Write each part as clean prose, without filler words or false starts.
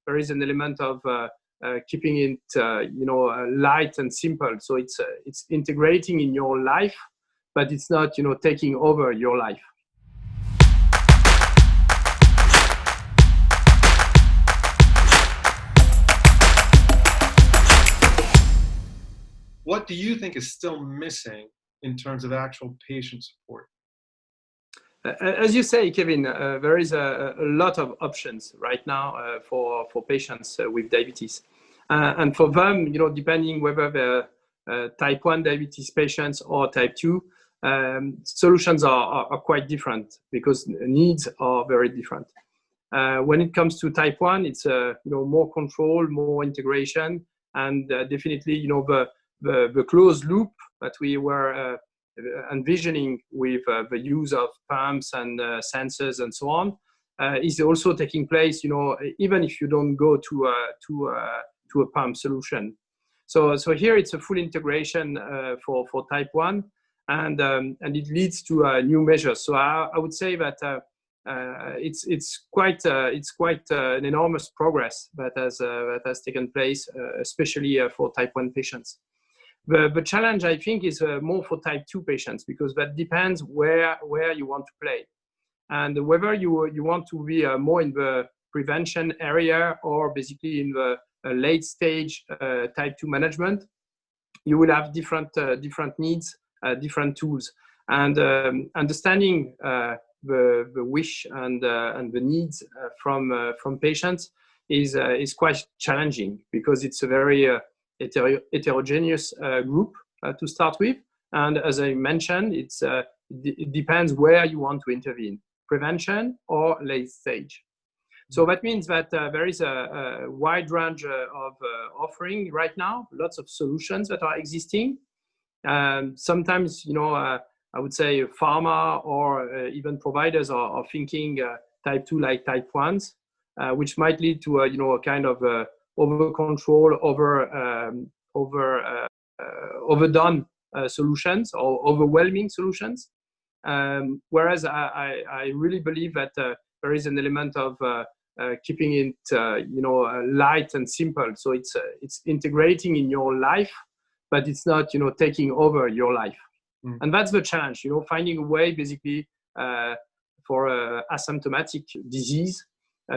there is an element of keeping it, light and simple. So it's integrating in your life, but it's not, taking over your life. What do you think is still missing in terms of actual patient support? As you say, Kevin, there is a lot of options right now for patients with diabetes. And for them, depending whether they're type 1 diabetes patients or type 2, solutions are quite different because needs are very different. When it comes to type 1, it's more control, more integration, and definitely the closed loop that we were envisioning with the use of pumps and sensors and so on is also taking place. Even if you don't go to a pump solution. So here it's a full integration for type 1, and it leads to new measures. So I would say that it's quite an enormous progress that has taken place, especially for type 1 patients. The challenge, I think, is more for type 2 patients, because that depends where you want to play, and whether you want to be more in the prevention area or basically in the late stage type 2 management. You will have different needs, different tools, and understanding the wish and the needs from patients is quite challenging, because it's a very heterogeneous group to start with, and as I mentioned, it depends where you want to intervene, prevention or late stage. So that means that there is a wide range of offering right now, lots of solutions that are existing. Sometimes, I would say pharma or even providers are thinking type 2 like type 1s, which might lead to a kind of over control, overdone solutions or overwhelming solutions. Whereas I really believe that there is an element of keeping it light and simple. So it's integrating in your life, but it's not taking over your life. And that's the challenge, finding a way basically for asymptomatic disease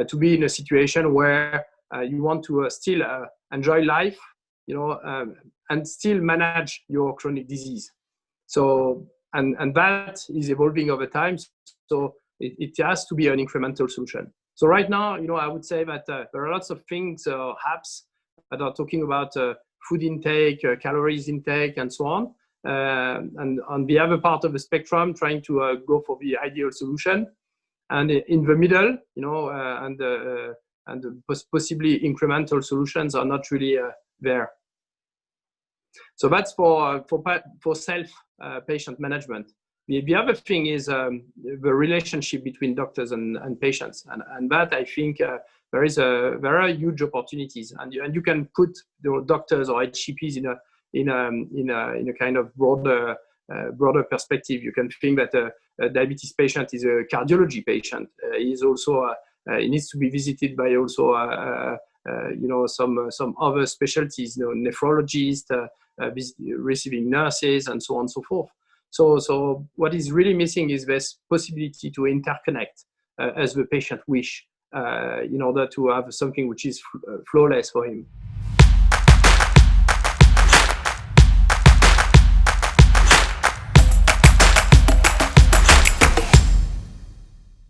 to be in a situation where you want to still enjoy life, and still manage your chronic disease. So, and that is evolving over time. So it has to be an incremental solution. So right now, I would say that there are lots of things, apps that are talking about food intake, calories intake, and so on. And on the other part of the spectrum, trying to go for the ideal solution. And in the middle, and possibly incremental solutions are not really there. So that's for self patient management. The other thing is the relationship between doctors and patients, and that I think there is very huge opportunities, and you can put the doctors or HCPs in a kind of broader perspective. You can think that a diabetes patient is a cardiology patient. He is also he needs to be visited by also some other specialties, nephrologists, receiving nurses, and so on and so forth. So what is really missing is this possibility to interconnect as the patient wish, in order to have something which is flawless for him.